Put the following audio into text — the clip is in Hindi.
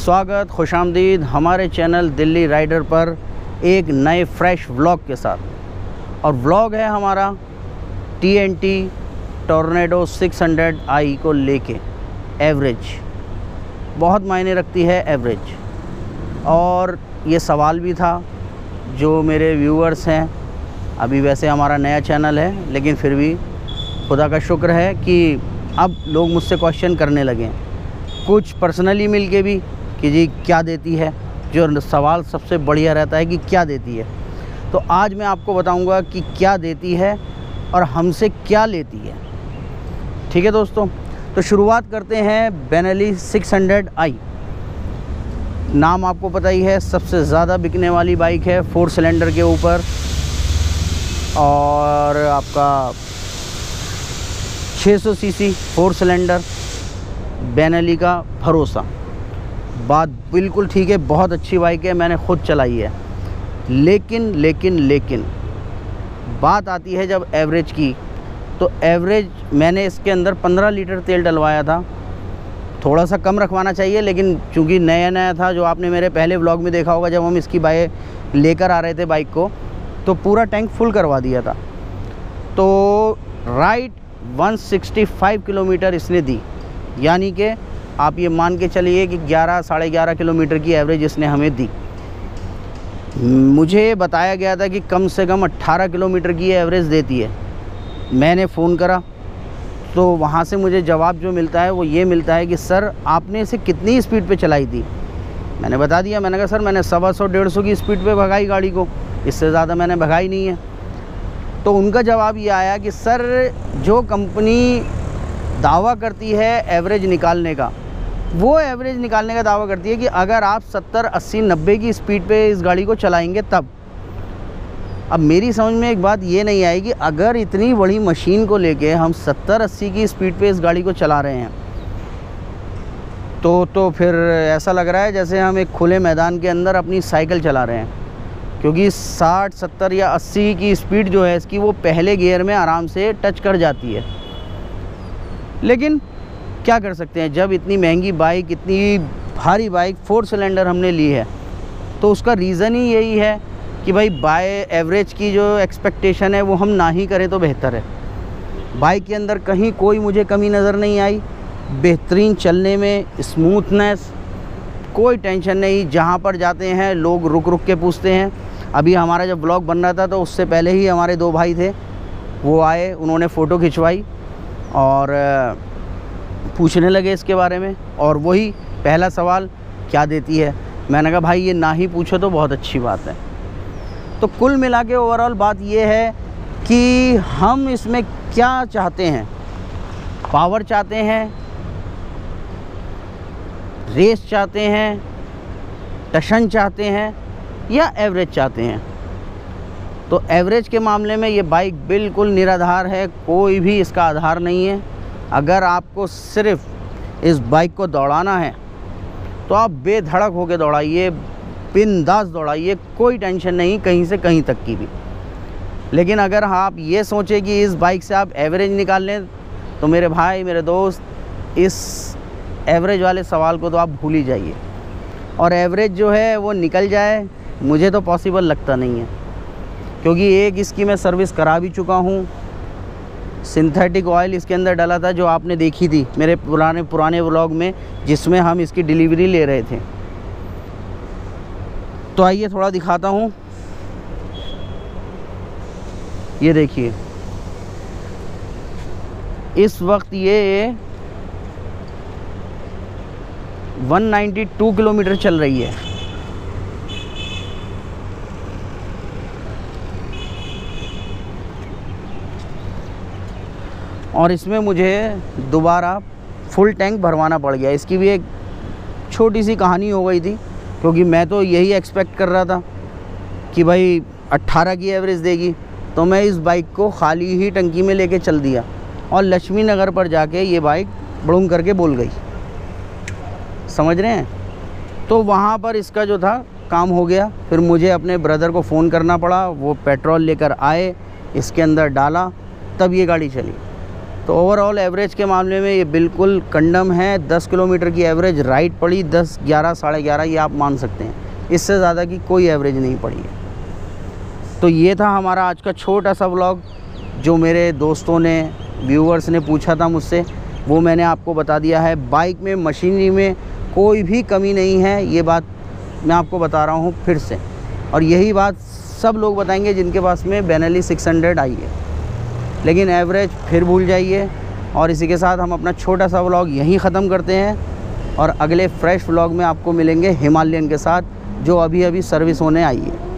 स्वागत, खुशामदीद हमारे चैनल दिल्ली राइडर पर एक नए फ्रेश व्लॉग के साथ। और व्लॉग है हमारा TNT टॉर्नेडो 600i को लेके। एवरेज बहुत मायने रखती है एवरेज, और ये सवाल भी था जो मेरे व्यूअर्स हैं। अभी वैसे हमारा नया चैनल है, लेकिन फिर भी खुदा का शुक्र है कि अब लोग मुझसे क्वेश्चन करने लगे हैं, कुछ पर्सनली मिलके भी कि जी क्या देती है। जो सवाल सबसे बढ़िया रहता है कि क्या देती है, तो आज मैं आपको बताऊंगा कि क्या देती है और हमसे क्या लेती है। ठीक है दोस्तों, तो शुरुआत करते हैं बेनेली 600i। नाम आपको पता ही है, सबसे ज़्यादा बिकने वाली बाइक है 4 सिलेंडर के ऊपर, और आपका 600 सीसी 4 सिलेंडर। बेनेली का भरोसा, बात बिल्कुल ठीक है, बहुत अच्छी बाइक है, मैंने खुद चलाई है। लेकिन बात आती है जब एवरेज की, तो एवरेज मैंने इसके अंदर 15 लीटर तेल डलवाया था। थोड़ा सा कम रखवाना चाहिए, लेकिन चूँकि नया था, जो आपने मेरे पहले व्लॉग में देखा होगा जब हम इसकी बाइक लेकर आ रहे थे बाइक को, तो पूरा टैंक फुल करवा दिया था। तो राइट 165 किलोमीटर इसने दी, यानी कि आप ये मान के चलिए कि 11 साढ़े 11 किलोमीटर की एवरेज इसने हमें दी। मुझे बताया गया था कि कम से कम 18 किलोमीटर की एवरेज देती है। मैंने फ़ोन करा तो वहाँ से मुझे जवाब जो मिलता है वो ये मिलता है कि सर आपने इसे कितनी स्पीड पे चलाई थी। मैंने बता दिया, मैंने कहा सर मैंने 125-150 की स्पीड पे भगाई गाड़ी को, इससे ज़्यादा मैंने भगाई नहीं है। तो उनका जवाब ये आया कि सर जो कंपनी दावा करती है एवरेज निकालने का, वो एवरेज निकालने का दावा करती है कि अगर आप 70, 80, 90 की स्पीड पे इस गाड़ी को चलाएंगे तब। अब मेरी समझ में एक बात ये नहीं आई कि अगर इतनी बड़ी मशीन को लेके हम 70, 80 की स्पीड पे इस गाड़ी को चला रहे हैं, तो फिर ऐसा लग रहा है जैसे हम एक खुले मैदान के अंदर अपनी साइकिल चला रहे हैं, क्योंकि 60, 70 या 80 की स्पीड जो है इसकी, वो पहले गियर में आराम से टच कर जाती है। लेकिन क्या कर सकते हैं, जब इतनी महंगी बाइक, इतनी भारी बाइक 4 सिलेंडर हमने ली है, तो उसका रीज़न ही यही है कि भाई बाय एवरेज की जो एक्सपेक्टेशन है वो हम ना ही करें तो बेहतर है। बाइक के अंदर कहीं कोई मुझे कमी नज़र नहीं आई, बेहतरीन चलने में, स्मूथनेस, कोई टेंशन नहीं। जहाँ पर जाते हैं लोग रुक के पूछते हैं। अभी हमारा जब ब्लॉग बन रहा था तो उससे पहले ही हमारे 2 भाई थे, वो आए, उन्होंने फ़ोटो खिंचवाई और पूछने लगे इसके बारे में। और वही पहला सवाल, क्या देती है। मैंने कहा भाई ये ना ही पूछो तो बहुत अच्छी बात है। तो कुल मिला के ओवरऑल बात ये है कि हम इसमें क्या चाहते हैं, पावर चाहते हैं, रेस चाहते हैं, टशन चाहते हैं, या एवरेज चाहते हैं। तो एवरेज के मामले में ये बाइक बिल्कुल निराधार है, कोई भी इसका आधार नहीं है। अगर आपको सिर्फ इस बाइक को दौड़ाना है तो आप बेधड़क होकर दौड़ाइए, बिंदास दौड़ाइए, कोई टेंशन नहीं कहीं से कहीं तक की भी। लेकिन अगर आप ये सोचें कि इस बाइक से आप एवरेज निकाल लें, तो मेरे भाई, मेरे दोस्त, इस एवरेज वाले सवाल को तो आप भूल ही जाइए। और एवरेज जो है वो निकल जाए, मुझे तो पॉसिबल लगता नहीं है, क्योंकि एक इसकी मैं सर्विस करा भी चुका हूँ। सिंथेटिक ऑयल इसके अंदर डाला था, जो आपने देखी थी मेरे पुराने व्लॉग में, जिसमें हम इसकी डिलीवरी ले रहे थे। तो आइए थोड़ा दिखाता हूँ। ये देखिए, इस वक्त ये 192 किलोमीटर चल रही है। और इसमें मुझे दोबारा फुल टैंक भरवाना पड़ गया। इसकी भी एक छोटी सी कहानी हो गई थी, क्योंकि मैं तो यही एक्सपेक्ट कर रहा था कि भाई 18 की एवरेज देगी, तो मैं इस बाइक को खाली ही टंकी में लेके चल दिया, और लक्ष्मी नगर पर जाके ये बाइक बड़ूम करके बोल गई। समझ रहे हैं। तो वहाँ पर इसका जो था काम हो गया। फिर मुझे अपने ब्रदर को फ़ोन करना पड़ा, वो पेट्रोल लेकर आए, इसके अंदर डाला, तब ये गाड़ी चली। तो ओवरऑल एवरेज के मामले में ये बिल्कुल कंडम है। 10 किलोमीटर की एवरेज राइट पड़ी, 10, 11, 11.5 ये आप मान सकते हैं, इससे ज़्यादा की कोई एवरेज नहीं पड़ी है। तो ये था हमारा आज का छोटा सा व्लॉग, जो मेरे दोस्तों ने, व्यूवर्स ने पूछा था मुझसे, वो मैंने आपको बता दिया है। बाइक में, मशीनरी में कोई भी कमी नहीं है, ये बात मैं आपको बता रहा हूँ फिर से। और यही बात सब लोग बताएंगे जिनके पास में बेनेली 600 आई है। लेकिन एवरेज फिर भूल जाइए। और इसी के साथ हम अपना छोटा सा व्लॉग यहीं ख़त्म करते हैं और अगले फ्रेश व्लॉग में आपको मिलेंगे हिमालयन के साथ, जो अभी अभी सर्विस होने आई है।